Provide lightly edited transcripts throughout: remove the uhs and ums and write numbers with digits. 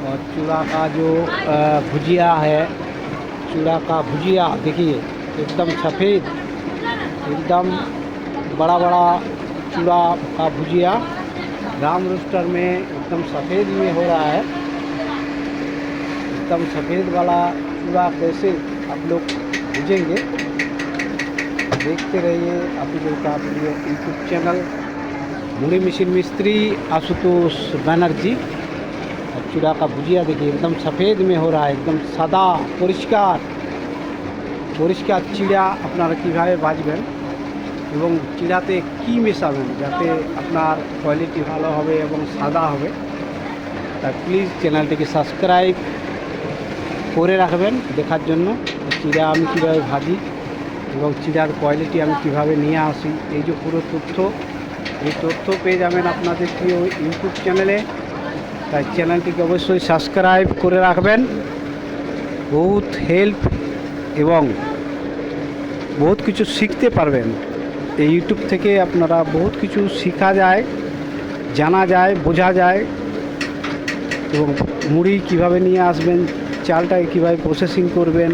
और चूड़ा का जो भुजिया है, चूड़ा का भुजिया देखिए एकदम सफ़ेद, एकदम बड़ा बड़ा चूड़ा का भुजिया राम रोस्टर में एकदम सफ़ेद में हो रहा है। एकदम सफ़ेद वाला चूड़ा कैसे आप लोग भुजेंगे, देखते रहिए आप लोग का यूट्यूब चैनल मुड़ी मिशन मिस्त्री आशुतोष बनर्जी। और चूड़ा का भुजिया देखिए एकदम सफ़ेद में हो रहा है, एकदम सादा পরিষ্কার পরিষ্কার চিড়া আপনারা কীভাবে ভাজবেন এবং চিড়াতে কী মেশাবেন যাতে আপনার কোয়ালিটি ভালো হবে এবং সাদা হবে, তা প্লিজ চ্যানেলটিকে সাবস্ক্রাইব করে রাখবেন দেখার জন্য চিড়া আমি কীভাবে ভাজি এবং চিড়ার কোয়ালিটি আমি কীভাবে নিয়ে আসি। এই যে পুরো তথ্য, এই তথ্য পেয়ে যাবেন আপনাদের প্রিয় ইউটিউব চ্যানেলে, তাই চ্যানেলটিকে অবশ্যই সাবস্ক্রাইব করে রাখবেন। বহুত হেল্প এবং বহুত কিছু শিখতে পারবেন এই ইউটিউব থেকে। আপনারা বহুত কিছু শেখা যায়, জানা যায়, বোঝা যায় এবং মুড়ি কীভাবে নিয়ে আসবেন, চালটাকে কীভাবে প্রসেসিং করবেন,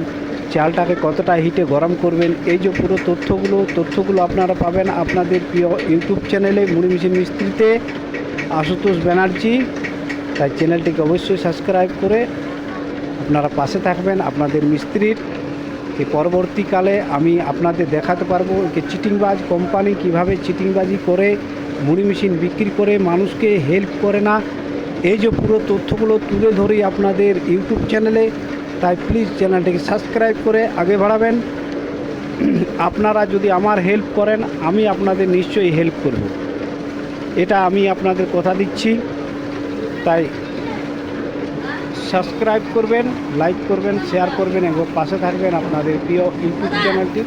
চালটাকে কতটা হিটে গরম করবেন, এই যে পুরো তথ্যগুলো আপনারা পাবেন আপনাদের প্রিয় ইউটিউব চ্যানেলে মুড়ি মিশন মিস্ত্রিতে আশুতোষ ব্যানার্জি। তাই চ্যানেলটিকে অবশ্যই সাবস্ক্রাইব করে আপনারা পাশে থাকবেন আপনাদের মিস্ত্রির। পরবর্তীকালে আমি আপনাদের দেখাতে পারবো যে চিটিংবাজ কোম্পানি কীভাবে চিটিংবাজি করে মুড়ি মেশিন বিক্রি করে মানুষকে হেল্প করে না, এই যে পুরো তথ্যগুলো তুলে ধরি আপনাদের ইউটিউব চ্যানেলে। তাই প্লিজ চ্যানেলটিকে সাবস্ক্রাইব করে আগে বাড়াবেন। আপনারা যদি আমার হেল্প করেন আমি আপনাদের নিশ্চয়ই হেল্প করব, এটা আমি আপনাদের কথা দিচ্ছি। তাই সাবস্ক্রাইব করবেন, লাইক করবেন, শেয়ার করবেন এবং পাশে থাকবেন আপনাদের প্রিয় ইউটিউব চ্যানেলটি।